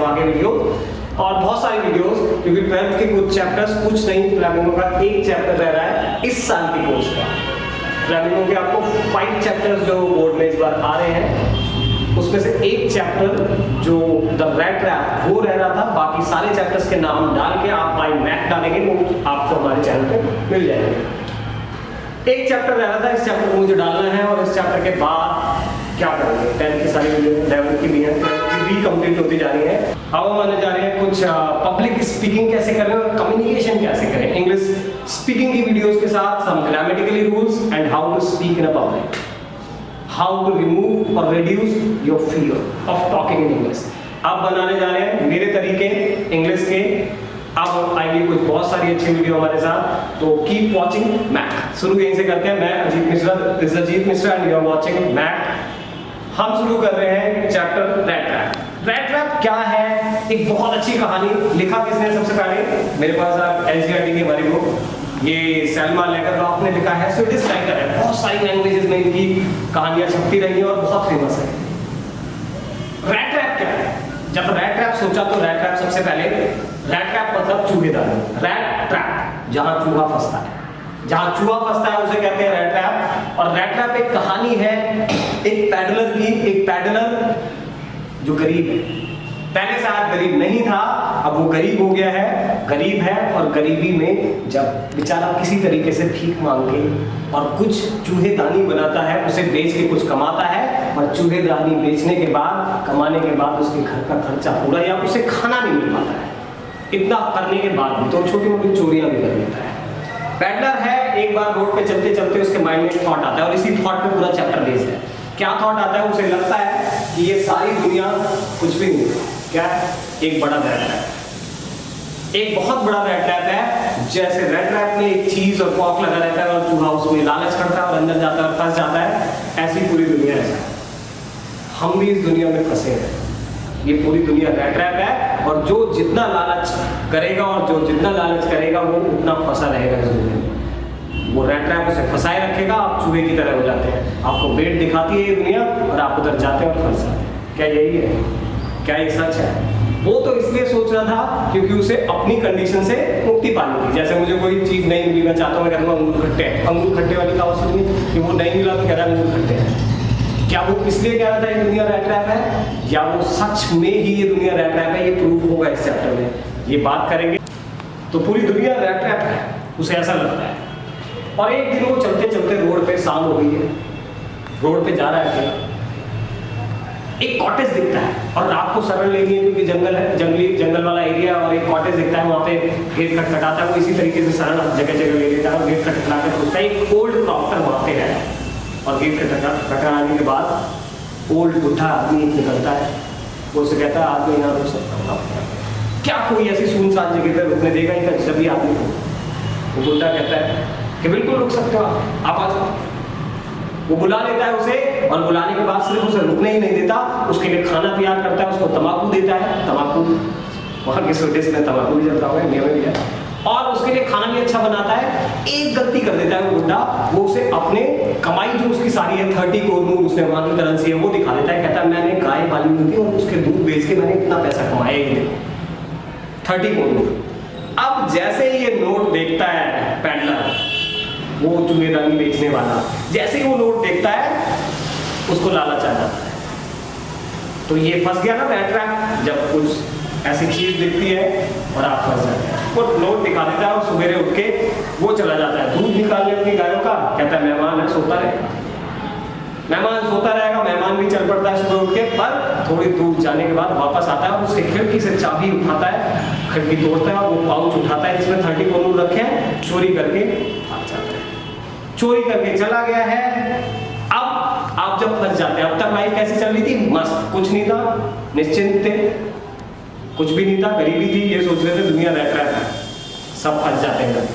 आगे वीडियो और बहुत सारी वीडियोस, क्योंकि 12th के कुछ चैप्टर्स, कुछ नहीं, फ्लैमिंगो का एक चैप्टर रह रहा है इस साल के कोर्स का। फ्लैमिंगो के आपको 5 चैप्टर्स जो बोर्ड में इस बार आ रहे हैं, उसमें से एक चैप्टर जो द रैट ट्रैप वो रह रहा था। बाकी सारे चैप्टर्स के नाम डाल के आप बाय मैथ डालेंगे वो आपको हमारे चैनल पे मिल जाएंगे। एक चैप्टर रह रहा था, इस चैप्टर को मुझे डालना है और इस चैप्टर के बाद क्या करेंगे, 10th की सारी वीडियो 11th की भी है, 12th की भी कंप्लीट होती जा रही है। अब हम आने जा रहे हैं कुछ पब्लिक स्पीकिंग कैसे करें और कम्युनिकेशन कैसे करें इंग्लिश स्पीकिंग की वीडियोस के साथ, some grammatically rules and how to speak in a public, how to remove और reduce your fear of talking in English. अब बनाने जा रहे हैं मेरे तरीके इंग्लिश के। अब आएंगे कुछ बहुत सारी अच्छी वीडियो हमारे साथ, तो कीप वॉचिंग मैथ। शुरू यहीं से करते हैं। मैं Ajit Mishra, this is Ajit Mishra and you are watching math. हम शुरू कर रहे हैं chapter rat trap. Rat trap क्या है? एक बहुत अच्छी कहानी। लिखा किसने सबसे पहले? मेरे पास एनसीईआरटी की हमारी बुक, ये सेल्मा लेगरलॉफ ने लिखा है। स्वीडिश राइटर है, बहुत सारी लैंग्वेजेस में इनकी कहानियां छपती रही हैं और बहुत फेमस है। रैट ट्रैप क्या है? जब रैट ट्रैप सोचा तो रैट ट्रैप सबसे पहले, रैट ट्रैप मतलब चूहेदानी। रैट ट्रैप जहां चूहा फंसता है, जहां चूहा फंसता है उसे कहते हैं रैट ट्रैप। और रैट ट्रैप एक कहानी है एक पैडलर की। एक पैडलर जो गरीब है, पहले से आज गरीब नहीं था, अब वो गरीब हो गया है, गरीब है और गरीबी में जब बेचारा किसी तरीके से भीख मांग के और कुछ चूहेदानी बनाता है, उसे बेच के कुछ कमाता है और चूहेदानी बेचने के बाद, कमाने के बाद उसके घर का खर्चा पूरा या उसे खाना नहीं मिल पाता है। इतना करने के बाद भी तो छोटी मोटी चोरियां भी कर लेता है। पैडलर है, एक बार रोड पे चलते चलते उसके माइंड में एक थॉट आता है और इसी थॉट पे पूरा चैप्टर बेस्ड है। क्या थॉट आता है? उसे लगता है कि ये सारी दुनिया कुछ भी नहीं है। क्या? एक बड़ा रैट ट्रैप, एक बहुत बड़ा रैट ट्रैप है। जैसे रैट ट्रैप में एक चीज और कॉक लगा रहता है और चूहा उसमें लालच करता है और अंदर जाता है और फंस जाता है, ऐसी पूरी दुनिया है। हम भी इस दुनिया में फंसे हैं। ये पूरी दुनिया रैट ट्रैप है और जो जितना लालच करेगा और जो जितना लालच करेगा वो उतना फंसा रहेगा इस दुनिया में। वो रैट ट्रैप उसे फंसाए रखेगा, आप चूहे की तरह हो जाते हैं। आपको पेट दिखाती है ये दुनिया और आप उधर जाते हैं और फंस जाते हैं। क्या यही है? क्या ये सच है? वो तो इसलिए सोच रहा था क्योंकि उसे अपनी कंडीशन से मुक्ति पानी थी। जैसे मुझे कोई चीज नहीं मिली, मैं चाहता हूँ, मैं कहता हूँ अंगूर खट्टे हैं, अंगूर खट्टे वाली कहावत सुनिए कि वो नहीं मिला तो कह रहा है अंगूर खट्टे हैं। क्या वो इसलिए कह रहा था ये दुनिया रैट ट्रैप है, या वो सच में ही ये दुनिया रैट ट्रैप है? ये प्रूव होगा इस चैप्टर में, ये बात करेंगे। तो पूरी दुनिया रैट ट्रैप है, उसे ऐसा लगता है। और एक दिन वो चलते चलते रोड पे, शाम हो गई है, रोड पे जा रहा है अकेला, एक कॉटेज दिखता है और रात को शरण लेनी है क्योंकि जंगल है, जंगल वाला एरिया, और एक कॉटेज दिखता है, वहाँ पे गेट खटखटाता है। वो इसी तरीके से शरण जगह जगह ले लेता है और गेट खटखटा के पूछता है। एक ओल्ड क्रॉफ्टर वहाँ पे है और गेट खटखटाने के बाद ओल्ड बुढ़ा आदमी निकलता है। वो उसे कहता है आदमी यहाँ रुक सकता हूँ क्या? कोई ऐसी सुनसान जगह पर रुकने देगा इनका सभी आदमी को? वो बुढ़ा कहता है कि बिल्कुल रुक सकते हो, आप आ जाओ। वो बुला लेता है उसे और बुलाने के बाद सिर्फ उसे रुकने ही नहीं देता, उसके लिए खाना तैयार करता है, उसको तंबाकू देता है। तंबाकू वहाँ के स्वीडिश में तंबाकू भी चलता होगा, इंडिया में भी है, और उसके लिए खाना भी अच्छा बनाता है। एक गलती कर देता है वो बुड्ढा, वो उसे अपने कमाई जो उसकी सारी है 30 कोरनू, उसने वहाँ की करेंसी है वो दिखा देता है। कहता है मैंने गाय पाली हुई थी और उसके दूध बेच के मैंने इतना पैसा कमाया, ही देखो 30 कोरनू। अब जैसे ही ये नोट देखता है पैडलर, वो चूहेदानी बेचने वाला, जैसे ही वो नोट देखता है उसको लालच आ जाता है। तो ये फंस गया ना रैट ट्रैप। जब कुछ ऐसी चीज दिखती है और आप फंस जाते हैं, वो नोट दिखा देता है और सवेरे उठ के वो चला जाता है दूध निकालने अपनी गायों का। कहता है मेहमान है, सोता रहेगा। मेहमान सोता रहेगा, मेहमान भी चल पड़ता है सुबह उठ के, पर थोड़ी दूर जाने के बाद वापस आता है और उसके खिड़की से चाबी उठाता है, खिड़की तोड़ता है और वो पाउच उठाता है जिसमें 30 कोरनू रखे हैं, चोरी करके भाग जाता है। चोरी करके चला गया है। अब आप जब फंस जाते हैं, अब तक लाइफ कैसी चल रही थी? मस्त, कुछ नहीं था, निश्चिंत थे, कुछ भी नहीं था, गरीबी थी, ये सोच रहे थे दुनिया रैट ट्रैप है, सब फंस जाते हैं।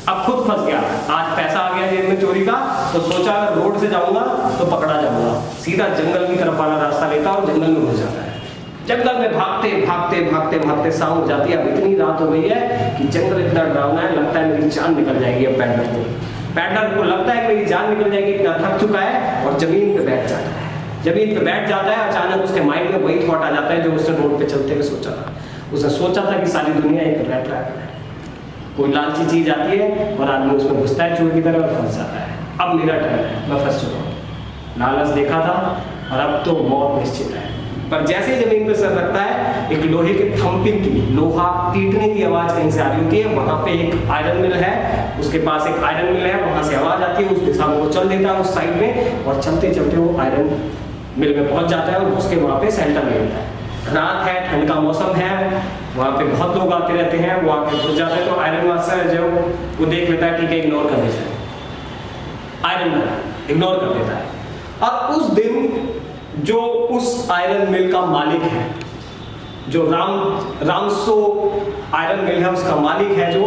अब खुद फंस गया, आज पैसा आ गया जेब में चोरी का, तो सोचा रोड से जाऊंगा तो पकड़ा जाऊंगा, सीधा जंगल की तरफ वाला रास्ता लेता और जंगल में घुस जाता है। जंगल में भागते भागते भागते भागते शाम हो जाती है। अब इतनी रात हो गई है कि जंगल इतना डरावना है, लगता है मेरी जान निकल जाएगी। अब पैडलर को लगता है कि मेरी जान निकल जाएगी, इतना थक चुका है और जमीन पे बैठ जाता है। जमीन पे बैठ जाता है, अचानक उसके माइंड में वही थॉट आ जाता है जो उसने रोड पे चलते हुए सोचा था। उसने सोचा था कि सारी दुनिया एक रैट ट्रैप है, कोई लालची चीज आती है और आदमी उसमें घुसता है चूहे की तरह और फंस जाता है। अब मेरा टर्न है, मैं फंस चुका हूँ, लालच देखा था और अब तो मौत निश्चित है। पर जैसे ही जमीन पे सर रखता है, एक लोहे के थंपिंग की, लोहा पीटने की आवाज कहीं से आ रही होती है। वहां पे एक आयरन मिल है, उसके पास एक आयरन मिल है, वहां से आवाज आती है, उस दिशा में वो चल देता है उस साइड में, और चलते चलते वो आयरन मिल में पहुंच जाता है और उसके वहां पे सेंटर में मिलता है। रात है, ठंड का मौसम है, वहां पे बहुत लोग आते रहते हैं, वो आके घुस जाते हैं। तो आयरन मास्टर जो वो देख लेता है, ठीक है इग्नोर कर देता है, आयरन मैन इग्नोर कर देता है। और उस दिन जो उस आयरन मिल का मालिक है, जो रामसो आयरन मिल है उसका मालिक है, जो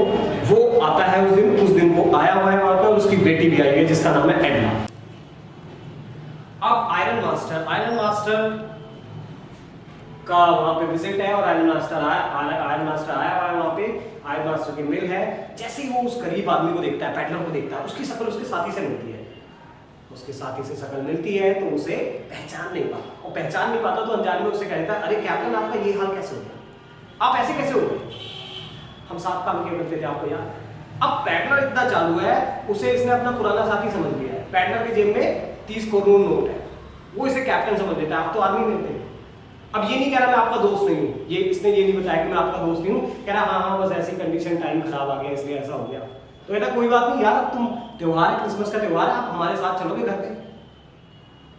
वो आता है उस दिन वो आया हुआ है वहां पर, उसकी बेटी भी आई है जिसका नाम है एडना। अब आयरन मास्टर का वहां पे विजिट है और आयरन मास्टर आया हुआ है वहां पे, आयरन मास्टर की मिल है। जैसे ही वो उस गरीब आदमी को देखता है, पैडलर को देखता है, उसकी शक्ल उसके साथी से मिलती है, उसके साथी से शक्ल मिलती है तो उसे पहचान नहीं पाता, और पहचान नहीं पाता तो अनजाने में उससे कहता है, अरे कैप्टन आपका ये हाल कैसे हो गया, आप ऐसे कैसे हो गए, हम साथ काम किया करते थे आपको याद। अब पैडलर इतना चालू है, उसे इसने अपना पुराना साथी समझ लिया है। पैडलर की जेब में 30 करोड़ नोट है, वो इसे कैप्टन समझ लेता है, आप तो आदमी नहीं थे। अब ये नहीं कह रहा मैं आपका दोस्त नहीं हूँ, इसने ये नहीं बताया कि मैं आपका दोस्त नहीं हूँ, कह रहा हाँ बस ऐसी कंडीशन, टाइम खराब आ गया इसलिए ऐसा हो गया। तो बेटा कोई बात नहीं यार, अब तुम त्योहार है, क्रिसमस का त्योहार है, आप हमारे साथ चलोगे घर पे,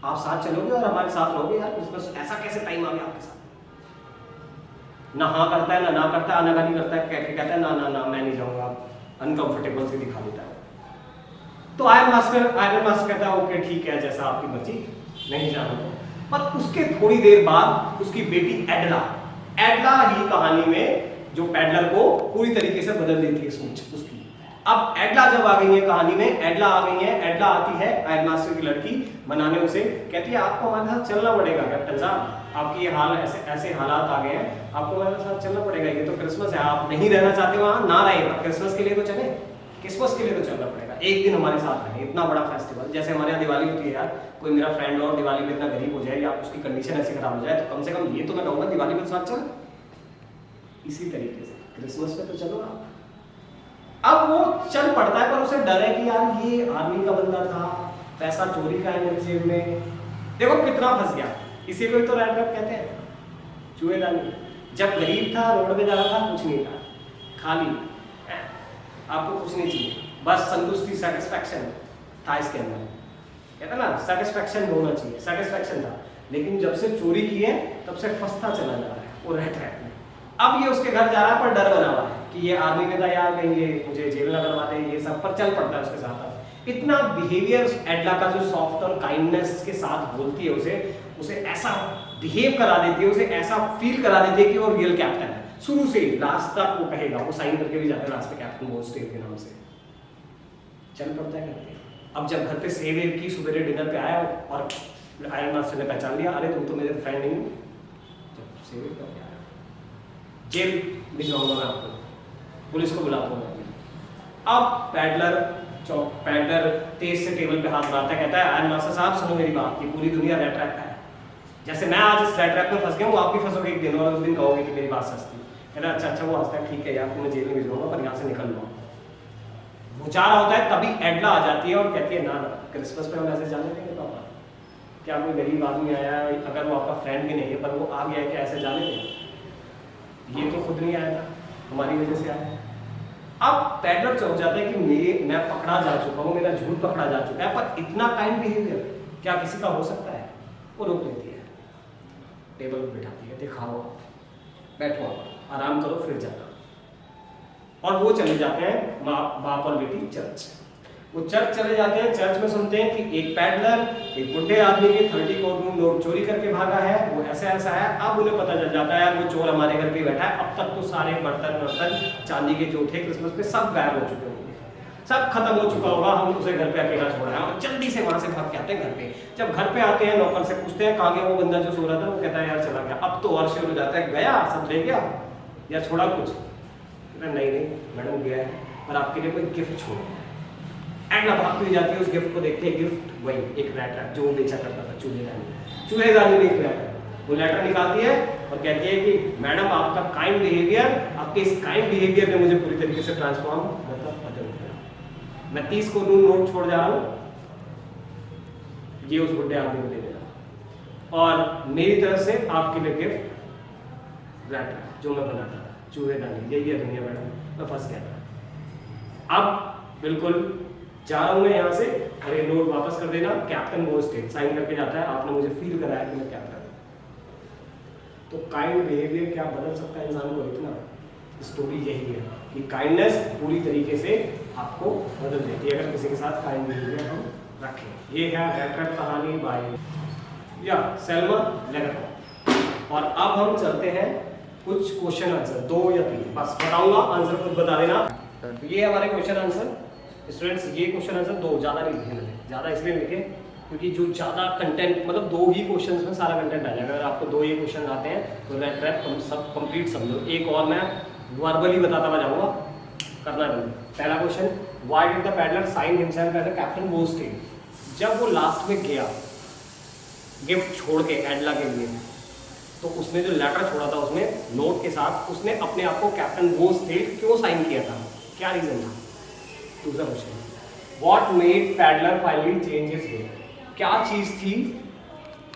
आप साथ चलोगे और हमारे साथ रहोगे यार क्रिसमस, ऐसा कैसे टाइम आ गया आपके साथ। ना हाँ करता है ना करता है, आनाकानी करता है, कहता है ना मैं नहीं जाऊंगा, अनकंफर्टेबल से दिखा देता है। तो आयरन मास्टर कहता है ओके ठीक है जैसा आपकी मर्जी, नहीं जाना। पर उसके थोड़ी देर बाद उसकी बेटी एडला ही कहानी में जो पैडलर को पूरी तरीके से बदल देती है सोच उसकी। अब एडला जब आ गई है कहानी में, एडला आती है आयरन मास्टर की लड़की बनाने उसे, कहती है आपको हमारे साथ चलना पड़ेगा कैप्टन साहब, आपकी ये हाल ऐसे हालात आ गए हैं, आपको हमारे साथ चलना पड़ेगा, ये तो क्रिसमस है, आप नहीं रहना चाहते वहां ना रहे, क्रिसमस के लिए तो चले, क्रिसमस के लिए तो चलना पड़ेगा, एक दिन हमारे साथ रहें, इतना बड़ा फेस्टिवल। जैसे हमारे यहाँ दिवाली होती है यार, कोई मेरा फ्रेंड और दिवाली में इतना गरीब हो जाए या उसकी कंडीशन ऐसी खराब हो जाए, तो कम से कम ये तो मैं कहूँगा दिवाली में साथ चल। इसी तरीके से क्रिसमस पे तो चलो आप। अब वो चल पड़ता है, पर उसे डर है कि यार ये आर्मी का बंदा था, पैसा चोरी का है मेरी जेब में, देखो कितना फंस गया। इसी को तो रैट ट्रैप कहते हैं, चूहेदानी। जब गरीब था, रोड पे जा रहा था, कुछ नहीं था, खाली, आपको कुछ नहीं चाहिए, बस संतुष्टि, सेटिस्फैक्शन था इसके अंदर, कहते ना सेटिस्फैक्शन होना चाहिए, सेटिस्फैक्शन था। लेकिन जब से चोरी की है तब से फंसता चला जा रहा है वो रैट ट्रैप में। अब ये उसके घर जा रहा है पर डर बना हुआ है कि ये आर्मी में था यार, कहीं ये मुझे जेल न करवा दे, ये सब, पर चल पड़ता है उसके साथ। इतना बिहेवियर एडला का जो सॉफ्ट और काइंडनेस के साथ बोलती है उसे ऐसा बिहेव करा देती है, उसे ऐसा फील करा देती है कि वो रियल कैप्टन है। शुरू से लास्ट तक वो कहेगा, वो साइन करके भी जाता है लास्ट में कैप्टन गोस्टेल के नाम से, चल पड़ता है घर पे। अब जब घर पे सेवेर की सवेरे डिनर पे आया और आयरन मास्टर ने पहचान लिया, अरे तुम तो मेरे फ्रेंड नहीं हो, जब सेवेर करके आया, जेल भिजवाऊंगा मैं आपको, पुलिस को बुलाता हूँ। अब पैडलर तेज से टेबल पे हाथ मारता है, कहता है आयरन मास्टर साहब सुनो मेरी बात, ये पूरी दुनिया रैट ट्रैप है, जैसे मैं आज इस रैट ट्रैप में फंस गया हूँ, आप भी फंसोगे एक दिन और उस दिन कहोगे कि मेरी बात सच थी। कहता अच्छा वो हंसता है, ठीक है यार तुम्हें जेल में भिजवाऊंगा पर यहाँ से निकल लो। वो जा रहा होता है तभी एडला आ जाती है और कहती है ना क्रिसमस पे हम ऐसे जाने देंगे पापा, क्या कोई गरीब आदमी आया है, अगर वो आपका फ्रेंड भी नहीं है पर वो आ गया है, क्या ऐसे जाने देंगे, ये तो खुद नहीं आया था, हमारी वजह से आया है। अब पैडलर चौंक जाता है कि मैं पकड़ा जा चुका हूँ, मेरा झूठ पकड़ा जा चुका है, पर इतना काइंड बिहेवियर क्या किसी का हो सकता है। वो रोक लेती है, टेबल पर बिठाती है, दिखाओ बैठो आराम करो फिर जाना। और वो चले जाते हैं बाप और बेटी चर्च। वो चर्च चले जाते हैं, चर्च में सुनते हैं कि एक पैडलर एक बुढ़े आदमी के 30 करोड़ नोट चोरी करके भागा है, वो ऐसा है। अब उन्हें पता चल जाता है वो चोर हमारे घर पे बैठा है। अब तक तो सारे बर्तन चांदी के जो थे क्रिसमस पे सब गायब हो चुके होंगे, सब खत्म हो चुका होगा, हम उसे घर पे अकेला छोड़ रहे हैं और जल्दी से वहां से भाग के आते हैं घर पे। जब घर पे आते हैं नौकर से पूछते हैं कहाँ गया वो बंदा जो सो रहा था, वो कहता है यार चला गया। अब तो और शुरू हो जाता है, गया सब ले गया या छोड़ा कुछ? नहीं मैडम गया है, पर आपके लिए कोई गिफ्ट छोड़ एंडला भागती हुई जाती है उस गिफ्ट को देखते हैं, गिफ्ट वही एक रैट रैप जो वो बेचा करता था चूहेदानी में एक लेटर, वो लेटर निकालती है और कहती है कि मैडम आपका काइंड बिहेवियर, आपके इस काइंड बिहेवियर ने मुझे पूरी तरीके से ट्रांसफॉर्म मतलब बदल दिया। मैं 30 को नोट छोड़ जा रहा हूँ, ये उस बुढ़े आदमी को दे देना और मेरी तरफ से आपके लिए गिफ्ट रैट जो मैं बनाता था चूहेदानी, यही है दुनिया मैडम, मैं फंस गया था। अब बिल्कुल जा रहा हूँ मैं यहाँ से और ये नोट वापस कर देना, कैप्टन वो स्टेट साइन करके जाता है, आपने मुझे फील कराया कि मैं कैप्टन। तो काइंड बिहेवियर क्या बदल सकता है इंसान को, इतना स्टोरी यही है कि काइंडनेस पूरी तरीके से आपको बदल देती है अगर किसी के साथ काइंड बिहेवियर हम रखें। ये है रैट रैप कहानी बाय या सेल्मा लेगरहोफ। और अब हम चलते हैं कुछ क्वेश्चन आंसर, 2 या 3 बस बताऊंगा, आंसर खुद बता देना। तो ये हमारे क्वेश्चन आंसर स्टूडेंट्स, ये क्वेश्चन आंसर 2 ज़्यादा नहीं लिखे मैंने, ज़्यादा इसलिए लिखे क्योंकि जो ज़्यादा कंटेंट मतलब 2 ही क्वेश्चंस में सारा कंटेंट आ जाएगा। अगर आपको 2 ही क्वेश्चन आते हैं तो रैट रैप सब कंप्लीट समझो। एक और मैं वर्बली बताता हुआ जाऊँगा, करना नहीं। पहला question, why did the peddler sign himself as a captain वो स्टेट। जब वो लास्ट में गया गिफ्ट छोड़ के एडला के लिए, तो उसने जो लेटर छोड़ा था उसमें नोट के साथ उसने अपने आप को कैप्टन वो स्टेट क्यों साइन किया था, क्या रीज़न था। दूसरा question, what made peddler finally change his way. क्या चीज़ थी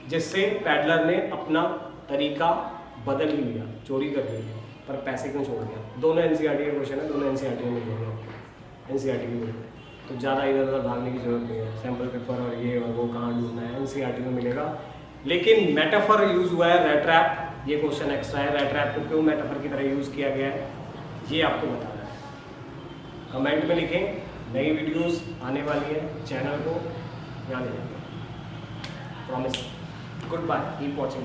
जिससे पैडलर ने अपना तरीका बदल ही लिया, चोरी कर लिया, पर पैसे क्यों छोड़ दिया। दोनों एनसीईआरटी के क्वेश्चन है, दोनों एनसीईआरटी में मिलेंगे आपको, एनसीईआरटी में मिलेगा, तो ज़्यादा इधर उधर भागने की जरूरत नहीं है। सैम्पल पेपर और ये और वो कहाँ ढूंढना है, एनसीईआरटी में मिलेगा। लेकिन मेटाफर यूज हुआ है रैट रैप, ये क्वेश्चन एक्स्ट्रा है। रैट रैप को क्यों मेटाफर की तरह यूज़ किया गया है ये आपको बताना है। कमेंट में लिखें। नई वीडियोस आने वाली है, चैनल को यहाँ ले जाएंगे, promise. Good bye, keep watching.